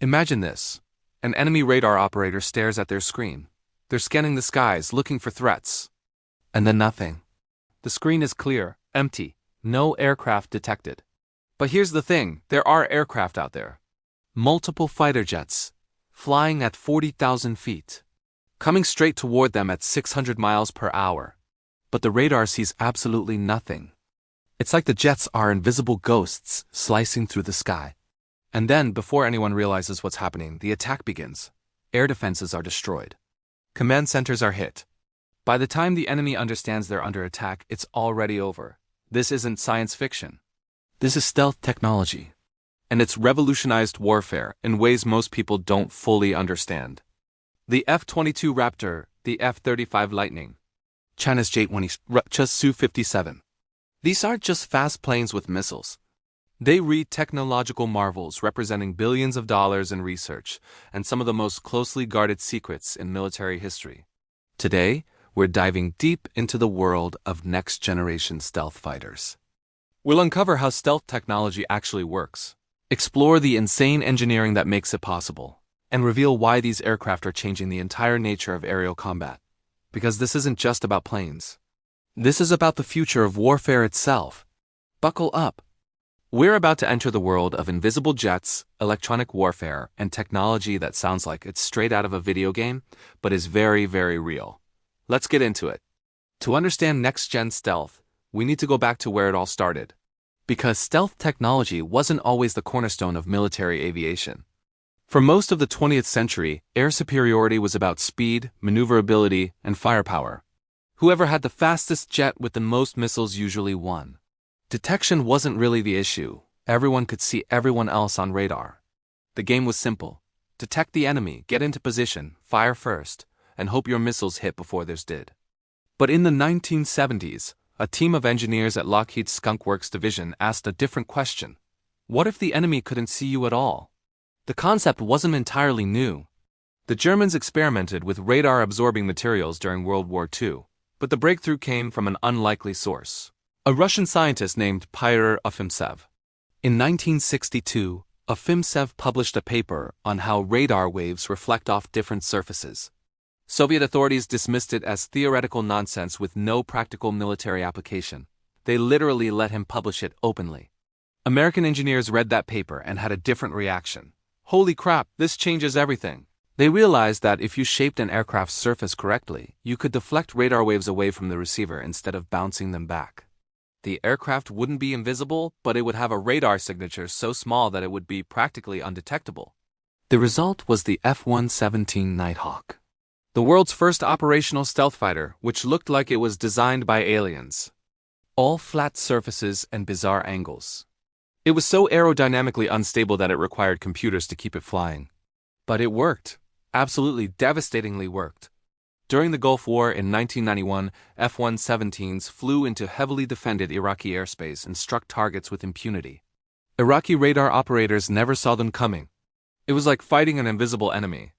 Imagine this. An enemy radar operator stares at their screen. They're scanning the skies, looking for threats. And then nothing. The screen is clear, empty, no aircraft detected. But here's the thing, there are aircraft out there. Multiple fighter jets, flying at 40,000 feet, coming straight toward them at 600 miles per hour. But the radar sees absolutely nothing. It's like the jets are invisible ghosts slicing through the sky. And then, before anyone realizes what's happening, the attack begins. Air defenses are destroyed. Command centers are hit. By the time the enemy understands they're under attack, it's already over. This isn't science fiction. This is stealth technology. And it's revolutionized warfare in ways most people don't fully understand. The F-22 Raptor, the F-35 Lightning, China's J-20 Su-57. These aren't just fast planes with missiles. They read technological marvels representing billions of dollars in research and some of the most closely guarded secrets in military history. Today, we're diving deep into the world of next-generation stealth fighters. We'll uncover how stealth technology actually works, explore the insane engineering that makes it possible, and reveal why these aircraft are changing the entire nature of aerial combat. Because this isn't just about planes. This is about the future of warfare itself. Buckle up. We're about to enter the world of invisible jets, electronic warfare, and technology that sounds like it's straight out of a video game, but is very, very real. Let's get into it. To understand next-gen stealth, we need to go back to where it all started. Because stealth technology wasn't always the cornerstone of military aviation. For most of the 20th century, air superiority was about speed, maneuverability, and firepower. Whoever had the fastest jet with the most missiles usually won. Detection wasn't really the issue. Everyone could see everyone else on radar. The game was simple. Detect the enemy, get into position, fire first, and hope your missiles hit before theirs did. But in the 1970s, a team of engineers at Lockheed's Skunk Works division asked a different question. What if the enemy couldn't see you at all? The concept wasn't entirely new. The Germans experimented with radar-absorbing materials during World War II, but the breakthrough came from an unlikely source. A Russian scientist named Pyotr Ufimtsev. In 1962, Ufimtsev published a paper on how radar waves reflect off different surfaces. Soviet authorities dismissed it as theoretical nonsense with no practical military application. They literally let him publish it openly. American engineers read that paper and had a different reaction. Holy crap, this changes everything. They realized that if you shaped an aircraft's surface correctly, you could deflect radar waves away from the receiver instead of bouncing them back. The aircraft wouldn't be invisible, but it would have a radar signature so small that it would be practically undetectable. The result was the F-117 Nighthawk, the world's first operational stealth fighter, which looked like it was designed by aliens. All flat surfaces and bizarre angles. It was so aerodynamically unstable that it required computers to keep it flying. But it worked. Absolutely devastatingly worked. During the Gulf War in 1991, F-117s flew into heavily defended Iraqi airspace and struck targets with impunity. Iraqi radar operators never saw them coming. It was like fighting an invisible enemy.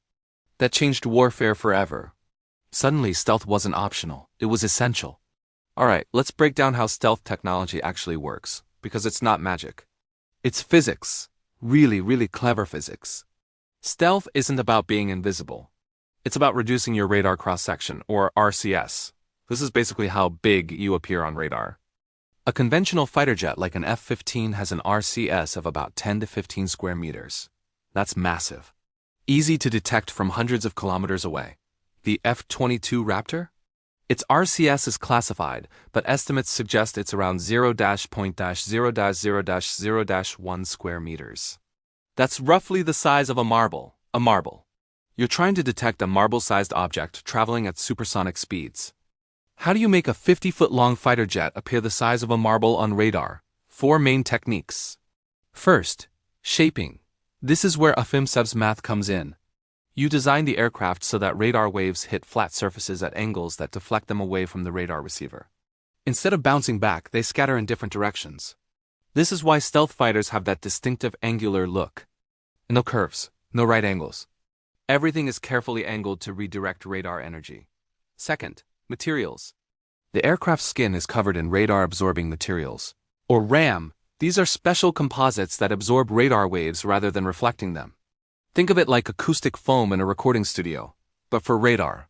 That changed warfare forever. Suddenly, stealth wasn't optional, it was essential. Alright, let's break down how stealth technology actually works, because it's not magic. It's physics. Really, really clever physics. Stealth isn't about being invisible. It's about reducing your radar cross-section, or RCS. This is basically how big you appear on radar. A conventional fighter jet like an F-15 has an RCS of about 10 to 15 square meters. That's massive. Easy to detect from hundreds of kilometers away. The F-22 Raptor? Its RCS is classified, but estimates suggest it's around 0.0-0-0-1 square meters. That's roughly the size of a marble. You're trying to detect a marble-sized object traveling at supersonic speeds. How do you make a 50-foot-long fighter jet appear the size of a marble on radar? 4 main techniques. First, shaping. This is where Ufimtsev's math comes in. You design the aircraft so that radar waves hit flat surfaces at angles that deflect them away from the radar receiver. Instead of bouncing back, they scatter in different directions. This is why stealth fighters have that distinctive angular look. No curves, no right angles. Everything is carefully angled to redirect radar energy. Second, materials. The aircraft's skin is covered in radar-absorbing materials, or RAM. These are special composites that absorb radar waves rather than reflecting them. Think of it like acoustic foam in a recording studio, but for radar.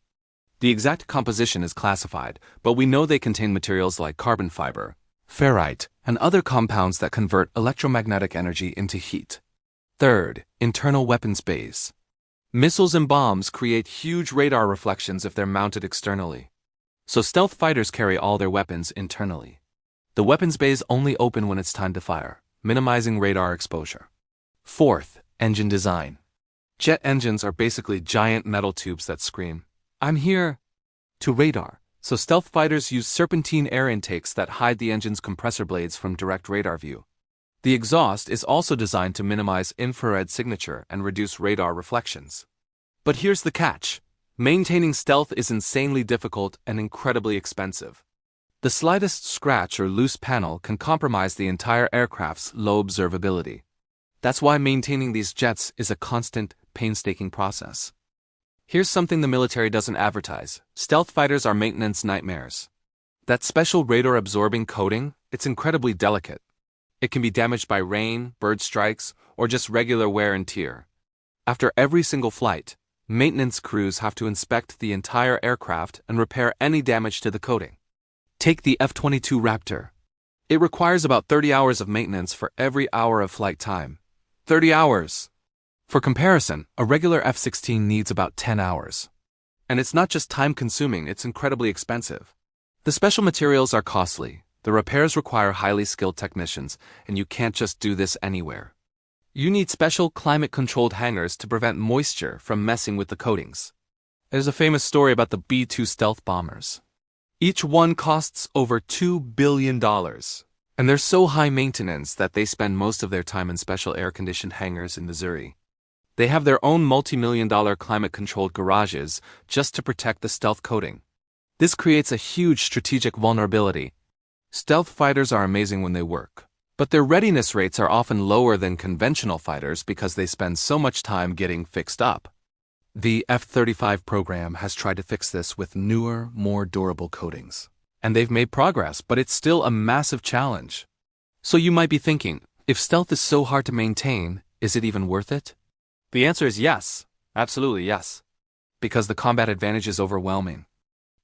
The exact composition is classified, but we know they contain materials like carbon fiber, ferrite, and other compounds that convert electromagnetic energy into heat. Third, internal weapons bays. Missiles and bombs create huge radar reflections if they're mounted externally. So stealth fighters carry all their weapons internally. The weapons bays only open when it's time to fire, minimizing radar exposure. Fourth, engine design. Jet engines are basically giant metal tubes that scream, "I'm here!" to radar, so stealth fighters use serpentine air intakes that hide the engine's compressor blades from direct radar view. The exhaust is also designed to minimize infrared signature and reduce radar reflections. But here's the catch. Maintaining stealth is insanely difficult and incredibly expensive. The slightest scratch or loose panel can compromise the entire aircraft's low observability. That's why maintaining these jets is a constant, painstaking process. Here's something the military doesn't advertise. Stealth fighters are maintenance nightmares. That special radar-absorbing coating, it's incredibly delicate. It can be damaged by rain, bird strikes, or just regular wear and tear. After every single flight, maintenance crews have to inspect the entire aircraft and repair any damage to the coating. Take the F-22 Raptor. It requires about 30 hours of maintenance for every hour of flight time. 30 hours! For comparison, a regular F-16 needs about 10 hours. And it's not just time-consuming, it's incredibly expensive. The special materials are costly. The repairs require highly skilled technicians, and you can't just do this anywhere. You need special climate-controlled hangars to prevent moisture from messing with the coatings. There's a famous story about the B-2 stealth bombers. Each one costs over $2 billion, and they're so high maintenance that they spend most of their time in special air-conditioned hangars in Missouri. They have their own multi-million-dollar climate-controlled garages just to protect the stealth coating. This creates a huge strategic vulnerability. Stealth fighters are amazing when they work, but their readiness rates are often lower than conventional fighters because they spend so much time getting fixed up. The F-35 program has tried to fix this with newer, more durable coatings. And they've made progress, but it's still a massive challenge. So you might be thinking, if stealth is so hard to maintain, is it even worth it? The answer is yes, absolutely yes, because the combat advantage is overwhelming.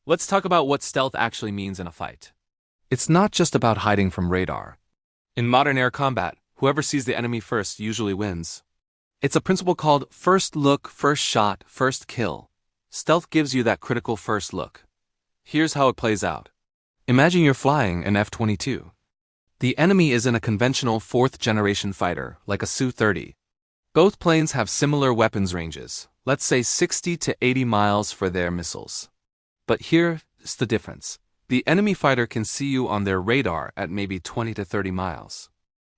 Let's talk about what stealth actually means in a fight. It's not just about hiding from radar. In modern air combat, whoever sees the enemy first usually wins. It's a principle called first look, first shot, first kill. Stealth gives you that critical first look. Here's how it plays out. Imagine you're flying an F-22. The enemy is in a conventional fourth-generation fighter, like a Su-30. Both planes have similar weapons ranges, let's say 60 to 80 miles for their missiles. But here's the difference. The enemy fighter can see you on their radar at maybe 20 to 30 miles.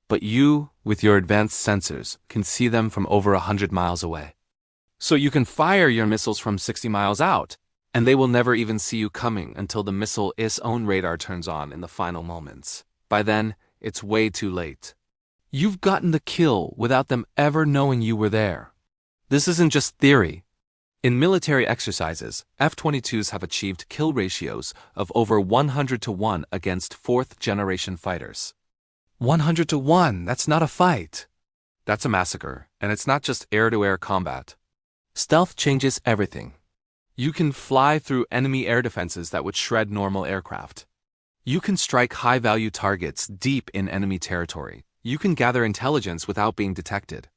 But you, with your advanced sensors, can see them from over 100 miles away. So you can fire your missiles from 60 miles out, and they will never even see you coming until the missile's own radar turns on in the final moments. By then, it's way too late. You've gotten the kill without them ever knowing you were there. This isn't just theory. In military exercises, F-22s have achieved kill ratios of over 100 to 1 against fourth-generation fighters. 100 to 1, that's not a fight. That's a massacre, and it's not just air-to-air combat. Stealth changes everything. You can fly through enemy air defenses that would shred normal aircraft. You can strike high-value targets deep in enemy territory. You can gather intelligence without being detected.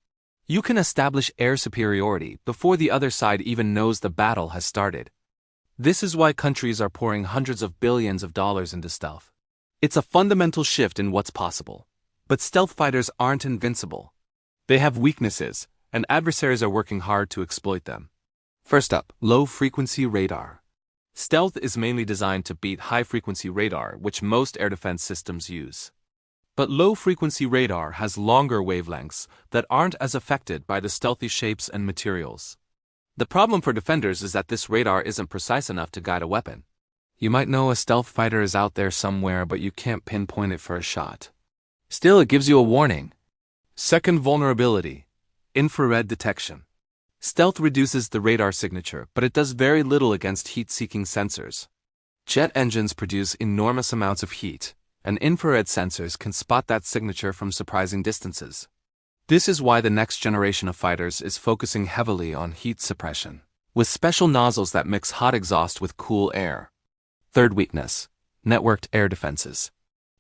You can establish air superiority before the other side even knows the battle has started. This is why countries are pouring hundreds of billions of dollars into stealth. It's a fundamental shift in what's possible. But stealth fighters aren't invincible. They have weaknesses, and adversaries are working hard to exploit them. First up, low-frequency radar. Stealth is mainly designed to beat high-frequency radar, which most air defense systems use. But low-frequency radar has longer wavelengths that aren't as affected by the stealthy shapes and materials. The problem for defenders is that this radar isn't precise enough to guide a weapon. You might know a stealth fighter is out there somewhere, but you can't pinpoint it for a shot. Still, it gives you a warning. Second vulnerability, infrared detection. Stealth reduces the radar signature, but it does very little against heat-seeking sensors. Jet engines produce enormous amounts of heat, and infrared sensors can spot that signature from surprising distances. This is why the next generation of fighters is focusing heavily on heat suppression, with special nozzles that mix hot exhaust with cool air. Third weakness: networked air defenses.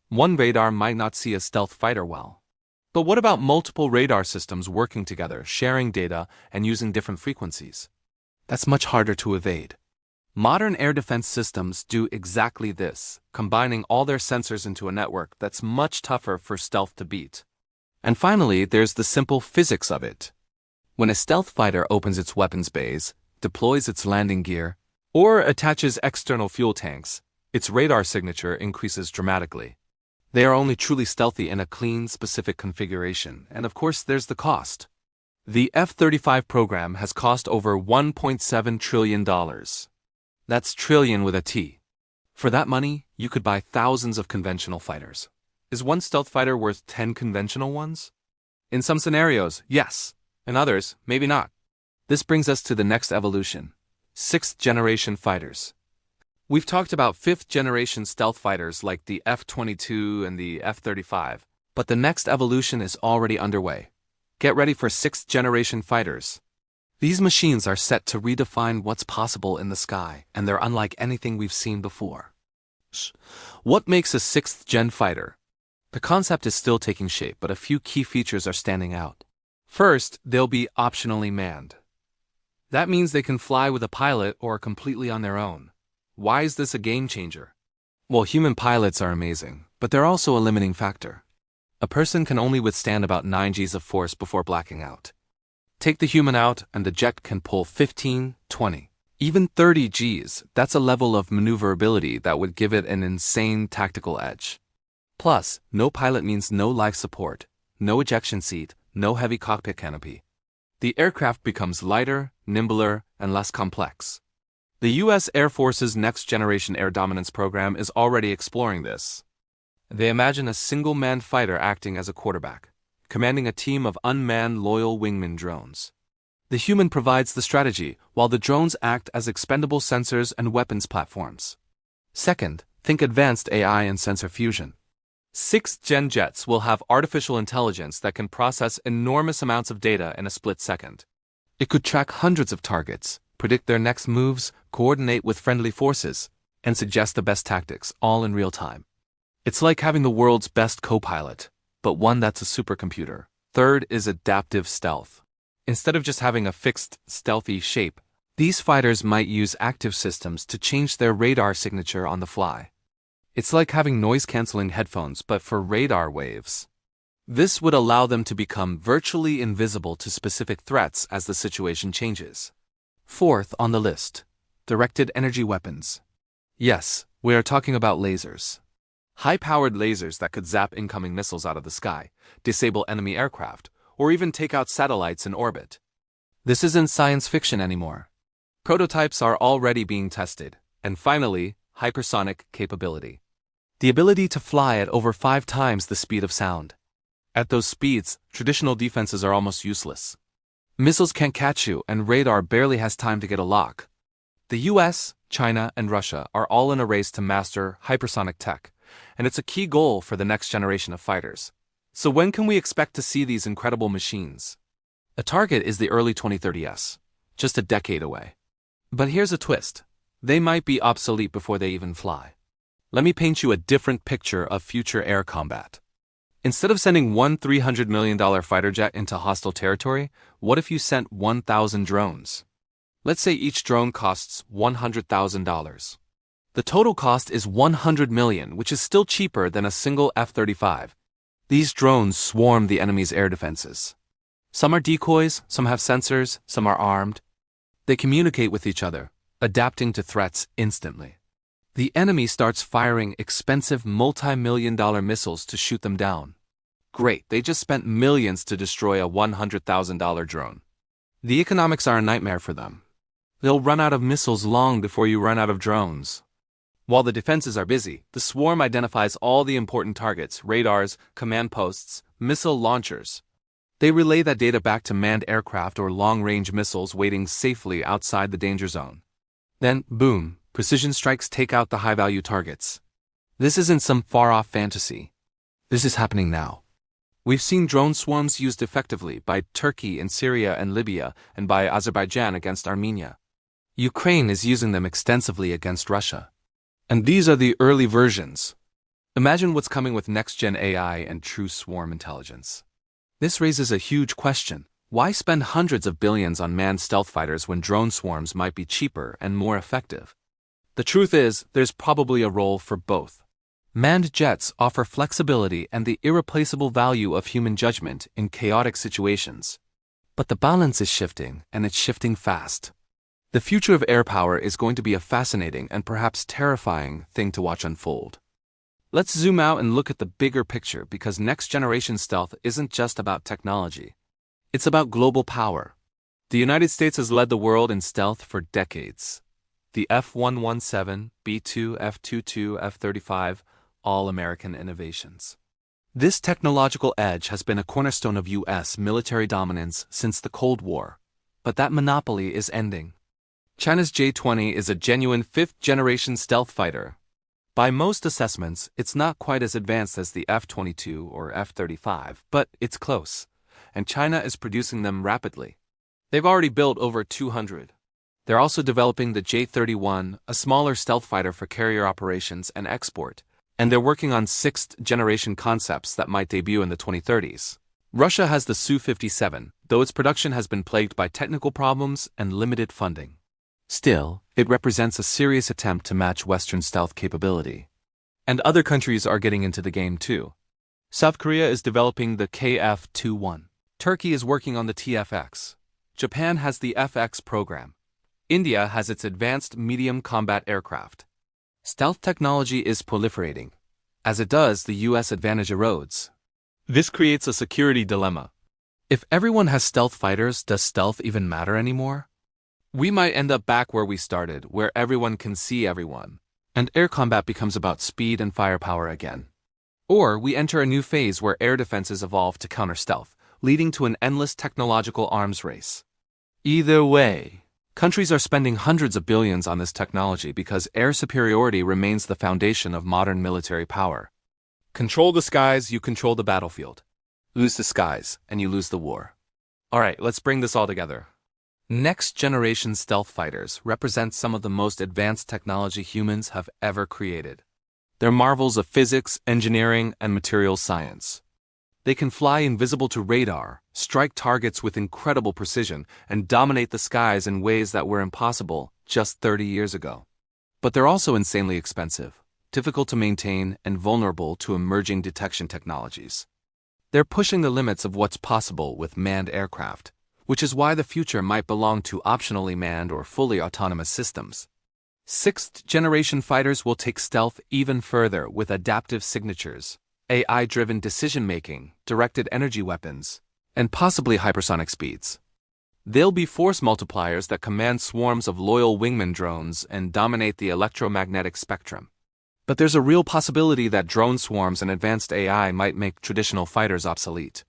One radar might not see a stealth fighter well. But what about multiple radar systems working together, sharing data, and using different frequencies? That's much harder to evade. Modern air defense systems do exactly this, combining all their sensors into a network that's much tougher for stealth to beat. And finally, there's the simple physics of it. When a stealth fighter opens its weapons bays, deploys its landing gear, or attaches external fuel tanks, its radar signature increases dramatically. They are only truly stealthy in a clean, specific configuration, and of course there's the cost. The F-35 program has cost over $1.7 trillion. That's trillion with a T. For that money, you could buy thousands of conventional fighters. Is one stealth fighter worth 10 conventional ones? In some scenarios, yes. In others, maybe not. This brings us to the next evolution: sixth-generation fighters. We've talked about fifth-generation stealth fighters like the F-22 and the F-35, but the next evolution is already underway. Get ready for sixth-generation fighters. These machines are set to redefine what's possible in the sky, and they're unlike anything we've seen before. What makes a sixth-gen fighter? The concept is still taking shape, but a few key features are standing out. First, they'll be optionally manned. That means they can fly with a pilot or completely on their own. Why is this a game changer? Well, human pilots are amazing, but they're also a limiting factor. A person can only withstand about 9 Gs of force before blacking out. Take the human out, and the jet can pull 15, 20, even 30 Gs. That's a level of maneuverability that would give it an insane tactical edge. Plus, no pilot means no life support, no ejection seat, no heavy cockpit canopy. The aircraft becomes lighter, nimbler, and less complex. The U.S. Air Force's Next Generation Air Dominance program is already exploring this. They imagine a single-manned fighter acting as a quarterback, commanding a team of unmanned loyal wingman drones. The human provides the strategy, while the drones act as expendable sensors and weapons platforms. Second, think advanced AI and sensor fusion. Sixth-gen jets will have artificial intelligence that can process enormous amounts of data in a split second. It could track hundreds of targets, predict their next moves, coordinate with friendly forces, and suggest the best tactics, all in real time. It's like having the world's best co-pilot, but one that's a supercomputer. Third is adaptive stealth. Instead of just having a fixed, stealthy shape, these fighters might use active systems to change their radar signature on the fly. It's like having noise-canceling headphones, but for radar waves. This would allow them to become virtually invisible to specific threats as the situation changes. Fourth on the list: directed energy weapons. Yes, we are talking about lasers. High-powered lasers that could zap incoming missiles out of the sky, disable enemy aircraft, or even take out satellites in orbit. This isn't science fiction anymore. Prototypes are already being tested. And finally, hypersonic capability. The ability to fly at over 5 times the speed of sound. At those speeds, traditional defenses are almost useless. Missiles can't catch you, and radar barely has time to get a lock. The US, China, and Russia are all in a race to master hypersonic tech, and it's a key goal for the next generation of fighters. So when can we expect to see these incredible machines? A target is the early 2030s, just a decade away. But here's a twist: they might be obsolete before they even fly. Let me paint you a different picture of future air combat. Instead of sending one $300 million fighter jet into hostile territory, what if you sent 1,000 drones? Let's say each drone costs $100,000. The total cost is $100 million, which is still cheaper than a single F-35. These drones swarm the enemy's air defenses. Some are decoys, some have sensors, some are armed. They communicate with each other, adapting to threats instantly. The enemy starts firing expensive multi-million-dollar missiles to shoot them down. Great, they just spent millions to destroy a $100,000 drone. The economics are a nightmare for them. They'll run out of missiles long before you run out of drones. While the defenses are busy, the swarm identifies all the important targets: radars, command posts, missile launchers. They relay that data back to manned aircraft or long-range missiles waiting safely outside the danger zone. Then, boom, precision strikes take out the high-value targets. This isn't some far-off fantasy. This is happening now. We've seen drone swarms used effectively by Turkey in Syria and Libya and by Azerbaijan against Armenia. Ukraine is using them extensively against Russia. And these are the early versions. Imagine what's coming with next-gen AI and true swarm intelligence. This raises a huge question. Why spend hundreds of billions on manned stealth fighters when drone swarms might be cheaper and more effective? The truth is, there's probably a role for both. Manned jets offer flexibility and the irreplaceable value of human judgment in chaotic situations. But the balance is shifting, and it's shifting fast. The future of air power is going to be a fascinating and perhaps terrifying thing to watch unfold. Let's zoom out and look at the bigger picture, because next-generation stealth isn't just about technology. It's about global power. The United States has led the world in stealth for decades. The F-117, B-2, F-22, F-35, all American innovations. This technological edge has been a cornerstone of U.S. military dominance since the Cold War. But that monopoly is ending. China's J-20 is a genuine fifth-generation stealth fighter. By most assessments, it's not quite as advanced as the F-22 or F-35, but it's close, and China is producing them rapidly. They've already built over 200. They're also developing the J-31, a smaller stealth fighter for carrier operations and export, and they're working on sixth-generation concepts that might debut in the 2030s. Russia has the Su-57, though its production has been plagued by technical problems and limited funding. Still, it represents a serious attempt to match Western stealth capability. And other countries are getting into the game too. South Korea is developing the KF-21. Turkey is working on the TFX. Japan has the FX program. India has its advanced medium combat aircraft. Stealth technology is proliferating. As it does, the US advantage erodes. This creates a security dilemma. If everyone has stealth fighters, does stealth even matter anymore? We might end up back where we started, where everyone can see everyone, and air combat becomes about speed and firepower again. Or we enter a new phase where air defenses evolve to counter stealth, leading to an endless technological arms race. Either way, countries are spending hundreds of billions on this technology because air superiority remains the foundation of modern military power. Control the skies, you control the battlefield. Lose the skies, and you lose the war. Alright, let's bring this all together. Next-generation stealth fighters represent some of the most advanced technology humans have ever created. They're marvels of physics, engineering, and materials science. They can fly invisible to radar, strike targets with incredible precision, and dominate the skies in ways that were impossible just 30 years ago. But they're also insanely expensive, difficult to maintain, and vulnerable to emerging detection technologies. They're pushing the limits of what's possible with manned aircraft, which is why the future might belong to optionally manned or fully autonomous systems. Sixth-generation fighters will take stealth even further with adaptive signatures, AI-driven decision-making, directed energy weapons, and possibly hypersonic speeds. They'll be force multipliers that command swarms of loyal wingman drones and dominate the electromagnetic spectrum. But there's a real possibility that drone swarms and advanced AI might make traditional fighters obsolete.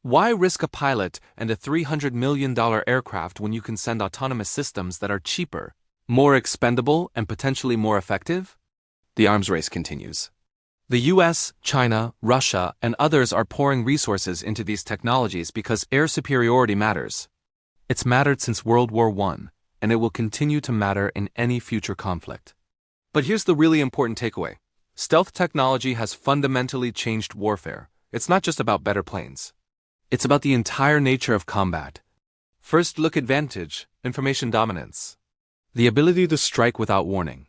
Why risk a pilot and a $300 million aircraft when you can send autonomous systems that are cheaper, more expendable, and potentially more effective? The arms race continues. The US, China, Russia, and others are pouring resources into these technologies because air superiority matters. It's mattered since World War I, and it will continue to matter in any future conflict. But here's the really important takeaway. Stealth technology has fundamentally changed warfare. It's not just about better planes. It's about the entire nature of combat. First look advantage, information dominance. The ability to strike without warning.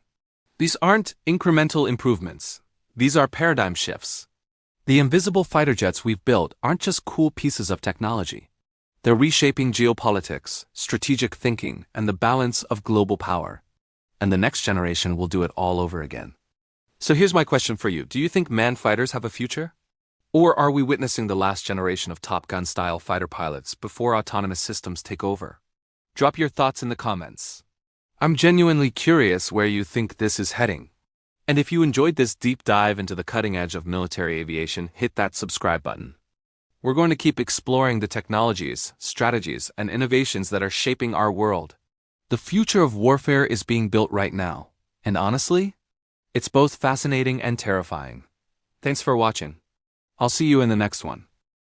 These aren't incremental improvements. These are paradigm shifts. The invisible fighter jets we've built aren't just cool pieces of technology. They're reshaping geopolitics, strategic thinking, and the balance of global power. And the next generation will do it all over again. So here's my question for you. Do you think manned fighters have a future? Or are we witnessing the last generation of Top Gun-style fighter pilots before autonomous systems take over? Drop your thoughts in the comments. I'm genuinely curious where you think this is heading. And if you enjoyed this deep dive into the cutting edge of military aviation, hit that subscribe button. We're going to keep exploring the technologies, strategies, and innovations that are shaping our world. The future of warfare is being built right now. And honestly, it's both fascinating and terrifying. Thanks for watching. I'll see you in the next one.